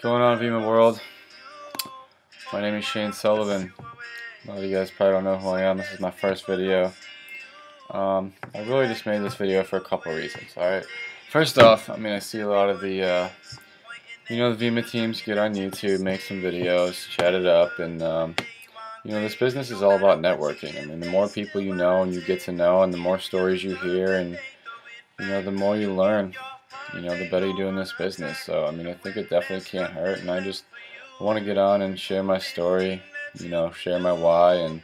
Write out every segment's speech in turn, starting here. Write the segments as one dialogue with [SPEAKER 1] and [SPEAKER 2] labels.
[SPEAKER 1] Going on, Vemma world? My name is Sullivan. A lot of you guys probably don't know who I am. This is my first video. I really just made this video for a couple reasons. Alright, first off, I see a lot of the the Vemma teams get on YouTube, make some videos, chat it up, and this business is all about networking. The more people you know and you get to know, and the more stories you hear, and the more you learn, the better you do in this business. So I think it definitely can't hurt, and I just want to get on and share my story, share my why, and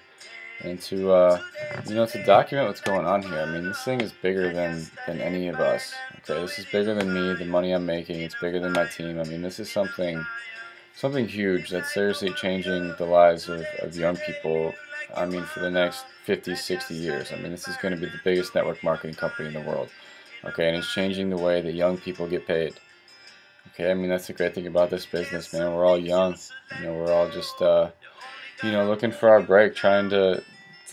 [SPEAKER 1] to to document what's going on here. This thing is bigger than any of us. Okay, this is bigger than me, the money I'm making. It's bigger than my team. This is something huge that's seriously changing the lives of young people. For the next 50, 60 years. This is going to be the biggest network marketing company in the world. Okay, and it's changing the way that young people get paid. Okay, that's the great thing about this business, man. We're all young. We're all just looking for our break, trying to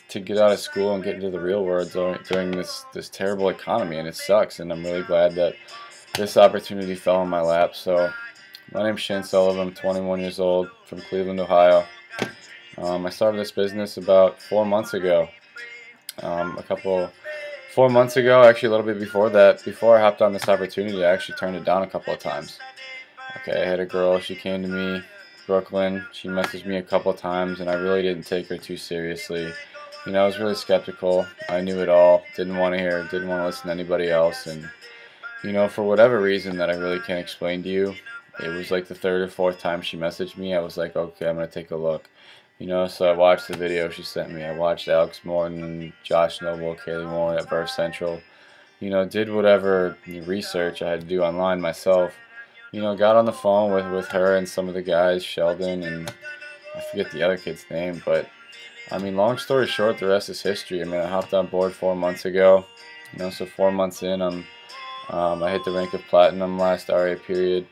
[SPEAKER 1] get out of school and get into the real world during this terrible economy, and it sucks. And I'm really glad that this opportunity fell in my lap. So my name's Sullivan. I'm 21 years old, from Cleveland, Ohio. I started this business about 4 months ago. 4 months ago, actually a little bit before that, before I hopped on this opportunity, I actually turned it down a couple of times. Okay, I had a girl, she came to me, Brooklyn, she messaged me a couple of times, and I really didn't take her too seriously. I was really skeptical. I knew it all, didn't want to hear, didn't want to listen to anybody else, and for whatever reason that I really can't explain to you, it was like the third or fourth time she messaged me, I was like, okay, I'm going to take a look. So I watched the video she sent me. I watched Alex Morton and Josh Noble, Kaylee Moore at Birth Central. Did whatever research I had to do online myself. Got on the phone with her and some of the guys, Sheldon, and I forget the other kid's name. But, long story short, the rest is history. I hopped on board 4 months ago. So 4 months in, I hit the rank of platinum last RA period.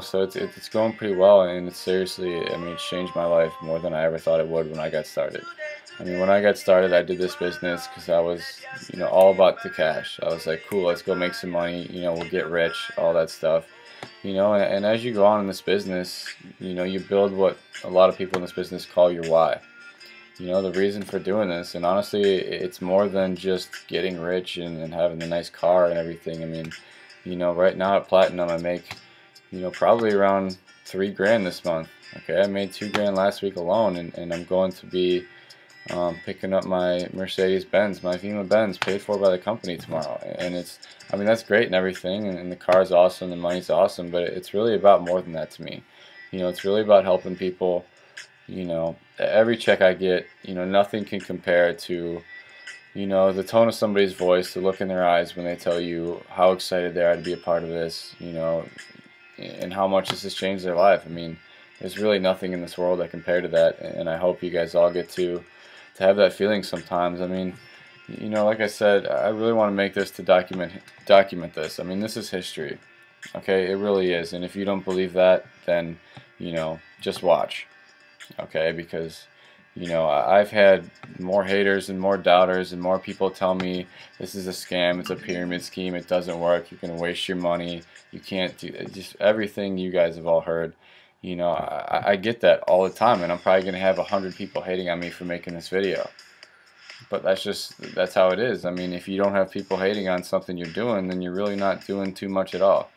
[SPEAKER 1] So it's going pretty well, and it's seriously, it's changed my life more than I ever thought it would when I got started. When I got started, I did this business because I was, all about the cash. I was like, cool, let's go make some money, we'll get rich, all that stuff. And as you go on in this business, you build what a lot of people in this business call your why. The reason for doing this, and honestly, it's more than just getting rich and having a nice car and everything. Right now at Platinum, I make probably around $3 grand this month. Okay, I made $2 grand last week alone, and I'm going to be picking up my Mercedes-Benz, my Vemma Benz, paid for by the company tomorrow. And it's, that's great and everything, and the car's awesome, the money's awesome, but it's really about more than that to me. It's really about helping people. Every check I get, nothing can compare to, the tone of somebody's voice, the look in their eyes when they tell you how excited they are to be a part of this, and how much this has changed their life. There's really nothing in this world that compared to that, and I hope you guys all get to have that feeling sometimes. Like I said, I really want to make this to document this. This is history. Okay, it really is, and if you don't believe that, then just watch. Okay, because I've had more haters and more doubters and more people tell me this is a scam, it's a pyramid scheme, it doesn't work, you're going to waste your money, you can't do it. Just everything you guys have all heard. I get that all the time, and I'm probably going to have 100 people hating on me for making this video. But that's how it is. If you don't have people hating on something you're doing, then you're really not doing too much at all.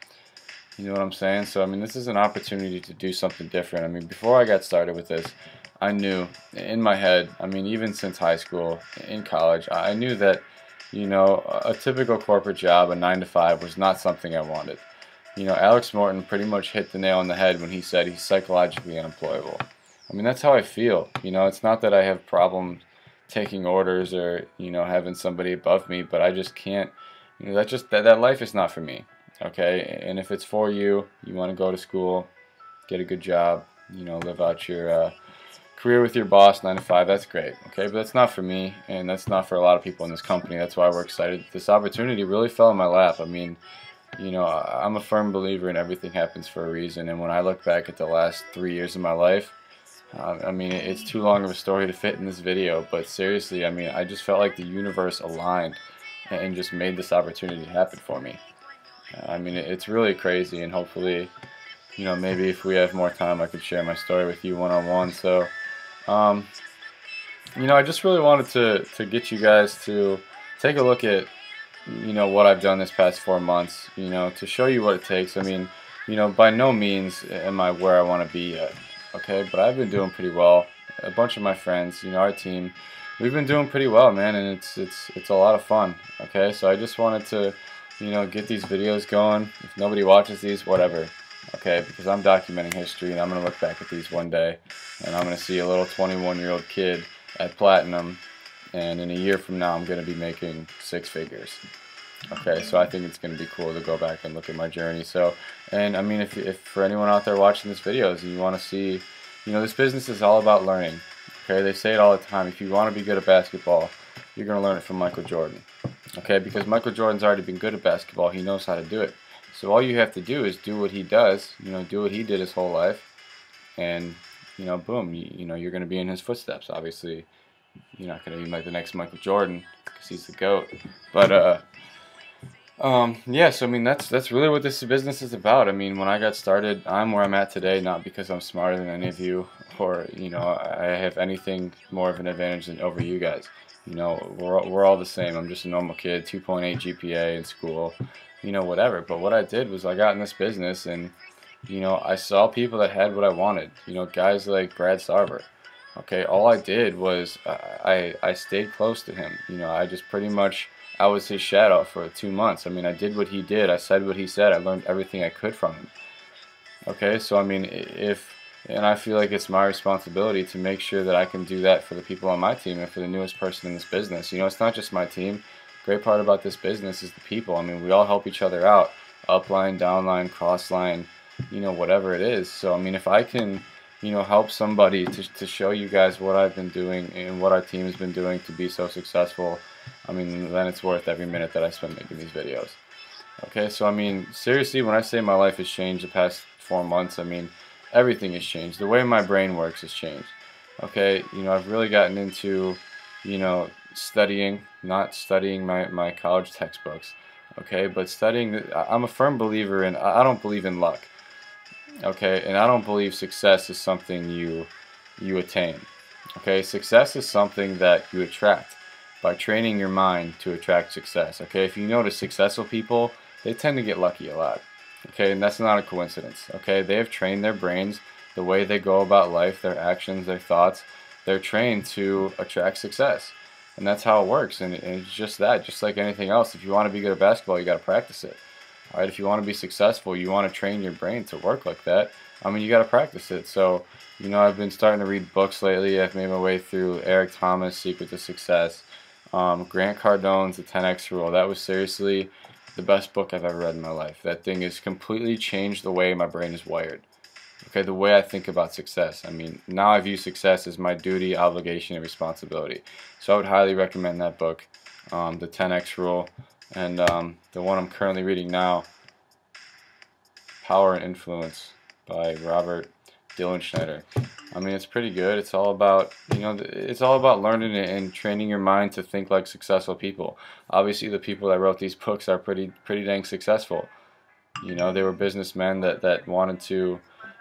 [SPEAKER 1] You know what I'm saying? So this is an opportunity to do something different. Before I got started with this, I knew in my head, even since high school, in college, I knew that, a typical corporate job, a 9-to-5, was not something I wanted. Alex Morton pretty much hit the nail on the head when he said he's psychologically unemployable. That's how I feel. It's not that I have problems taking orders or, having somebody above me, but I just can't, that life is not for me. Okay, and if it's for you, you want to go to school, get a good job, live out your career with your boss, 9-to-5, that's great. Okay, but that's not for me, and that's not for a lot of people in this company. That's why we're excited. This opportunity really fell in my lap. I'm a firm believer in everything happens for a reason, and when I look back at the last 3 years of my life, it's too long of a story to fit in this video, but seriously, I just felt like the universe aligned and just made this opportunity happen for me. It's really crazy, and hopefully, you know, maybe if we have more time, I could share my story with you one-on-one. So, um, you know, I just really wanted to get you guys to take a look at, you know, what I've done this past 4 months, you know, to show you what it takes. I mean, you know, by no means am I where I want to be yet, okay, but I've been doing pretty well. A bunch of my friends, you know, our team, we've been doing pretty well, man, and it's a lot of fun, okay. So I just wanted to, you know, get these videos going. If nobody watches these, whatever, okay, because I'm documenting history, and I'm gonna look back at these one day, and I'm gonna see a little 21-year-old kid at platinum, and in a year from now I'm going to be making 6 figures. Okay, so I think it's going to be cool to go back and look at my journey. So, and I mean, if for anyone out there watching this videos and you want to see, you know, this business is all about learning. Okay, they say it all the time. If you want to be good at basketball, you're going to learn it from Michael Jordan. Okay, because Michael Jordan's already been good at basketball. He knows how to do it. So all you have to do is do what he does. You know, do what he did his whole life, and you know, boom, you know, you're going to be in his footsteps. Obviously, you're not going to be like the next Michael Jordan because he's the GOAT. But yeah. So I mean, that's really what this business is about. I mean, when I got started, I'm where I'm at today, not because I'm smarter than any of you, or you know, I have anything more of an advantage than over you guys. You know, we're all the same. I'm just a normal kid, 2.8 GPA in school, you know, whatever. But what I did was I got in this business, and you know, I saw people that had what I wanted. You know, guys like Brad Sarver. Okay, all I did was I stayed close to him. You know, I just pretty much, I was his shadow for 2 months. I mean, I did what he did. I said what he said. I learned everything I could from him. Okay, so I mean, and I feel like it's my responsibility to make sure that I can do that for the people on my team and for the newest person in this business. You know, it's not just my team. Great part about this business is the people. I mean, we all help each other out. Upline, downline, crossline, you know, whatever it is. So I mean, if I can, you know, help somebody to show you guys what I've been doing and what our team has been doing to be so successful, I mean, then it's worth every minute that I spend making these videos. Okay, so I mean, seriously, when I say my life has changed the past 4 months, I mean, everything has changed. The way my brain works has changed. Okay, you know, I've really gotten into, you know, studying, not studying my college textbooks, okay, but studying. I'm a firm believer in, I don't believe in luck. Okay, and I don't believe success is something you attain. Okay, success is something that you attract by training your mind to attract success. Okay, if you notice, successful people, they tend to get lucky a lot. Okay, and that's not a coincidence. Okay, they have trained their brains, the way they go about life, their actions, their thoughts, they're trained to attract success. And that's how it works, and it's just that, just like anything else. If you want to be good at basketball, you got to practice it. All right, if you want to be successful, you want to train your brain to work like that. I mean, you got to practice it. So, you know, I've been starting to read books lately. I've made my way through Eric Thomas' Secret to Success, Grant Cardone's The 10X Rule. That was seriously the best book I've ever read in my life. That thing has completely changed the way my brain is wired. Okay, the way I think about success. I mean, now I view success as my duty, obligation, and responsibility. So I would highly recommend that book, The 10X Rule. And the one I'm currently reading now, Power and Influence by Robert Dylan Schneider. I mean, it's pretty good. It's all about, you know, it's all about learning and training your mind to think like successful people. Obviously, the people that wrote these books are pretty dang successful. You know, they were businessmen that wanted to,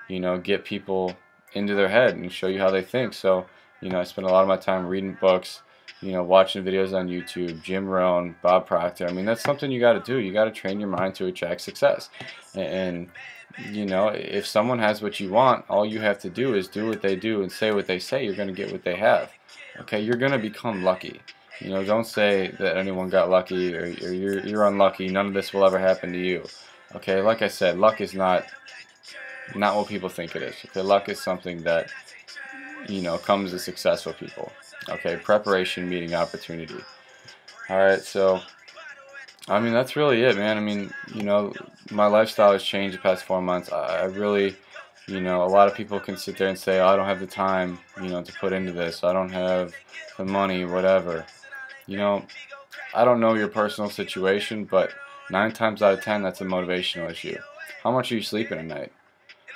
[SPEAKER 1] you know, get people into their head and show you how they think. So, you know, I spend a lot of my time reading books, you know, watching videos on YouTube, Jim Rohn, Bob Proctor. I mean, that's something you got to do. You got to train your mind to attract success. And, you know, if someone has what you want, all you have to do is do what they do and say what they say. You're going to get what they have. Okay, you're going to become lucky. You know, don't say that anyone got lucky or you're unlucky. None of this will ever happen to you. Okay, like I said, luck is not what people think it is. Okay, luck is something that, you know, comes to successful people. Okay, preparation meeting opportunity. Alright, so I mean, that's really it, man. I mean, you know, my lifestyle has changed the past 4 months. I really, you know, a lot of people can sit there and say, oh, I don't have the time, you know, to put into this. I don't have the money, whatever. You know, I don't know your personal situation, but 9 times out of 10, that's a motivational issue. How much are you sleeping at night?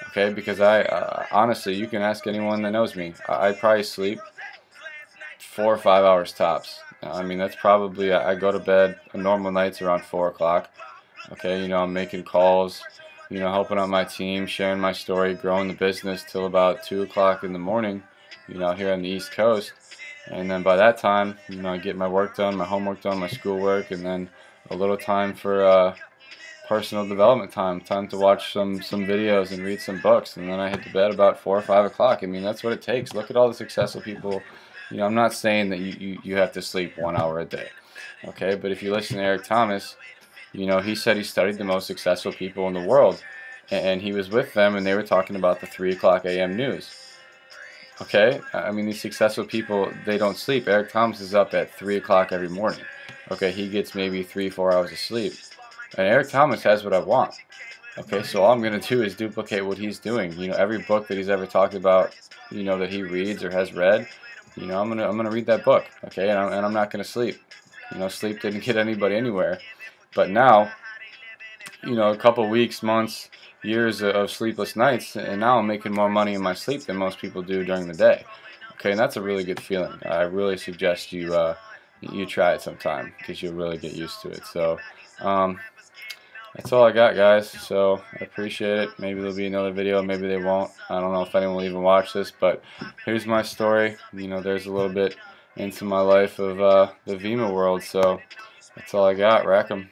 [SPEAKER 1] Okay, because honestly, you can ask anyone that knows me. I probably sleep 4 or 5 hours tops. I mean, that's probably, I go to bed normal nights around 4 o'clock. Okay, you know, I'm making calls, you know, helping out my team, sharing my story, growing the business till about 2 o'clock in the morning, you know, here on the East Coast. And then by that time, you know, I get my work done, my homework done, my schoolwork, and then a little time for personal development time to watch some videos and read some books, and then I hit the bed about 4 or 5 o'clock. I mean, that's what it takes. Look at all the successful people. You know, I'm not saying that you have to sleep 1 hour a day, okay? But if you listen to Eric Thomas, you know, he said he studied the most successful people in the world, and he was with them, and they were talking about the 3 o'clock a.m. news. Okay, I mean, these successful people, they don't sleep. Eric Thomas is up at 3 o'clock every morning. Okay, he gets maybe 3-4 hours of sleep. And Eric Thomas has what I want. Okay, so all I'm going to do is duplicate what he's doing. You know, every book that he's ever talked about, you know, that he reads or has read, you know, I'm gonna read that book. Okay, and I'm not going to sleep. You know, sleep didn't get anybody anywhere. But now, you know, a couple weeks, months, years of sleepless nights, and now I'm making more money in my sleep than most people do during the day. Okay, and that's a really good feeling. I really suggest you try it sometime, because you'll really get used to it. So that's all I got, guys. So I appreciate it. Maybe there'll be another video, maybe they won't. I don't know if anyone will even watch this, but here's my story. You know, there's a little bit into my life of the Vemma world. So that's all I got. Rack 'em.